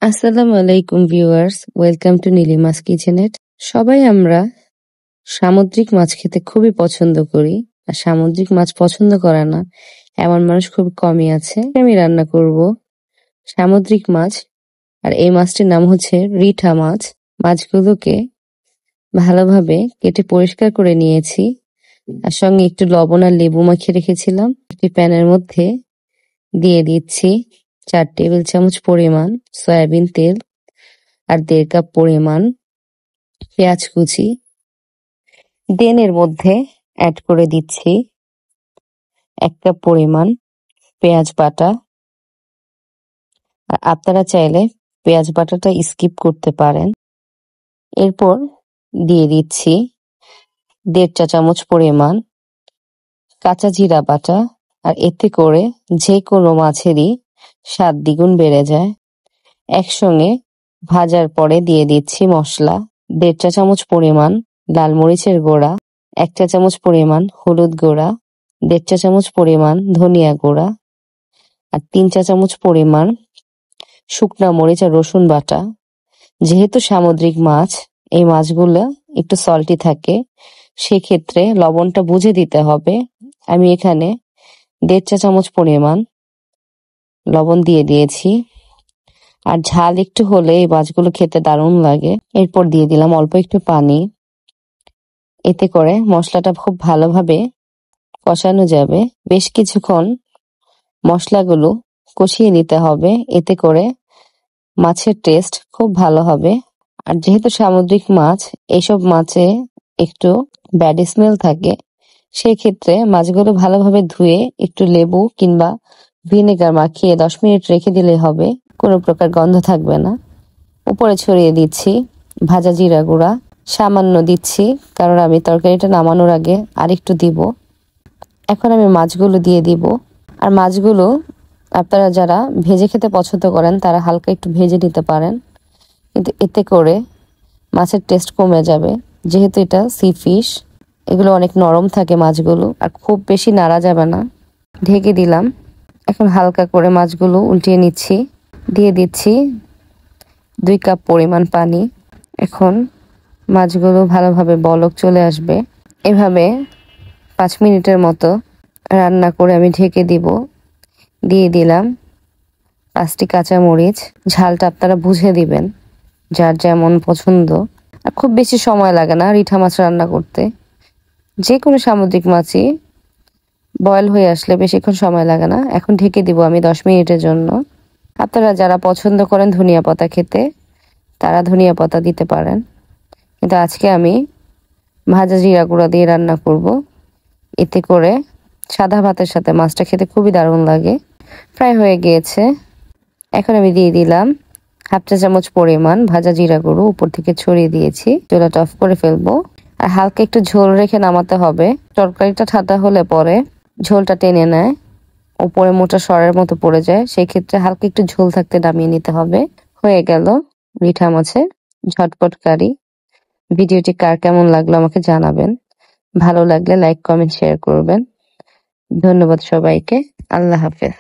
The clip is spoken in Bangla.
আসসালামু আলাইকুম ভিউয়ার্স, ওয়েলকাম টু নীলিমাস কিচেনেট। সবাই আমরা সামুদ্রিক মাছ খেতে খুবই পছন্দ করি। আর সামুদ্রিক মাছ পছন্দ করে না এমন মানুষ খুব কমই আছে। আমি রান্না করব সামুদ্রিক মাছ, আর এই মাছটির নাম হচ্ছে রিঠা মাছ। মাছগুলোকে ভালোভাবে কেটে পরিষ্কার করে নিয়েছি, আর সঙ্গে একটু লবণ আর লেবু মাখিয়ে রেখেছিলাম। একটি প্যানের মধ্যে দিয়ে দিচ্ছি 4 টেবিল চামচ পরিমাণ সয়াবিন তেল আর 1.5 কাপ পরিমাণ পেঁয়াজ কুচি। দেন এর মধ্যে অ্যাড করে দিচ্ছি 1 কাপ পরিমাণ পেঁয়াজ বাটা। আর আপনারা চাইলে পেঁয়াজ বাটাটা স্কিপ করতে পারেন। এরপর দিয়ে দিচ্ছি 1.5 চা চামচ পরিমাণ কাঁচা জিরা বাটা। আর এতে করে যে কোনো মাছেরই স্বাদ দ্বিগুণ বেড়ে যায়। একসঙ্গে ভাজার পরে দিয়ে দিচ্ছি মশলা 1.5 চা চামচ পরিমাণ লাল মরিচের গুঁড়া, 1 চা চামচ পরিমাণ হলুদ গুঁড়া, 1.5 চা চামচ পরিমাণ ধনিয়া গুঁড়া, আর 3 চা চামচ পরিমাণ শুকনা মরিচ আর রসুন বাটা। যেহেতু সামুদ্রিক মাছ, এই মাছগুলো একটু সল্টি থাকে, সেক্ষেত্রে লবণটা বুঝে দিতে হবে। আমি এখানে 1.5 চা চামচ পরিমাণ লবণ দিয়ে দিয়েছি। আর ঝাল একটু হলে এই মাছগুলো খেতে দারুণ লাগে। এরপর দিয়ে দিলাম অল্প একটু পানি। এতে করে মশলাটা খুব ভালোভাবে কষানো যাবে। বেশ কিছুক্ষণ মশলাগুলো কষিয়ে নিতে হবে, এতে করে মাছের টেস্ট খুব ভালো হবে। আর যেহেতু সামুদ্রিক মাছ, এইসব মাছে একটু ব্যাড স্মেল থাকে, সেই ক্ষেত্রে মাছগুলো ভালোভাবে ধুয়ে একটু লেবু কিংবা ভিনেগার মাখিয়ে 10 মিনিট রেখে দিলে হবে, কোনো প্রকার গন্ধ থাকবে না। উপরে ছড়িয়ে দিচ্ছি ভাজা জিরা গুঁড়া, সামান্য দিচ্ছি কারণ আমি তরকারিটা নামানোর আগে আরেকটু দিব। এখন আমি মাছগুলো দিয়ে দিব। আর মাছগুলো আপনারা যারা ভেজে খেতে পছন্দ করেন তারা হালকা একটু ভেজে নিতে পারেন, কিন্তু এতে করে মাছের টেস্ট কমে যাবে। যেহেতু এটা সি ফিশ, এগুলো অনেক নরম থাকে মাছগুলো, আর খুব বেশি নাড়া যাবে না। ঢেকে দিলাম। এখন হালকা করে মাছগুলো উল্টিয়ে নিচ্ছি। দিয়ে দিচ্ছি 2 কাপ পরিমাণ পানি। এখন মাছগুলো ভালোভাবে বলক চলে আসবে। এভাবে 5 মিনিটের মতো রান্না করে আমি ঢেকে দিব। দিয়ে দিলাম 5টি কাঁচামরিচ। ঝালটা আপনারা বুঝে দিবেন, যার যেমন পছন্দ। আর খুব বেশি সময় লাগে না রিঠা মাছ রান্না করতে। যে কোনো সামুদ্রিক মাছই বয়েল হয়ে আসলে বেশিক্ষণ সময় লাগে না। এখন ঢেকে দিব আমি 10 মিনিটের জন্য। আপনারা যারা পছন্দ করেন ধনিয়া পাতা খেতে, তারা ধনিয়া পাতা দিতে পারেন, কিন্তু আজকে আমি ভাজা জিরা গুঁড়া দিয়ে রান্না করব। এতে করে সাদা ভাতের সাথে মাছটা খেতে খুবই দারুণ লাগে। প্রায় হয়ে গিয়েছে। এখন আমি দিয়ে দিলাম 1/2 চা চামচ পরিমাণ ভাজা জিরা গুঁড়ো, উপর থেকে ছড়িয়ে দিয়েছি। চুলাটা অফ করে ফেলবো। আর হালকা একটু ঝোল রেখে নামাতে হবে। তরকারিটা ঠান্ডা হলে পরে ঝোলটা টেনে নেয়, উপরে মোটা সরের মতো পড়ে যায়, সেই ক্ষেত্রে হালকা একটু ঝোল থাকতে নামিয়ে নিতে হবে। হয়ে গেল রিঠা মাছের ঝটপট কারি। ভিডিওটি কার কেমন লাগলো আমাকে জানাবেন। ভালো লাগলে লাইক, কমেন্ট, শেয়ার করবেন। ধন্যবাদ সবাইকে। আল্লাহ হাফেজ।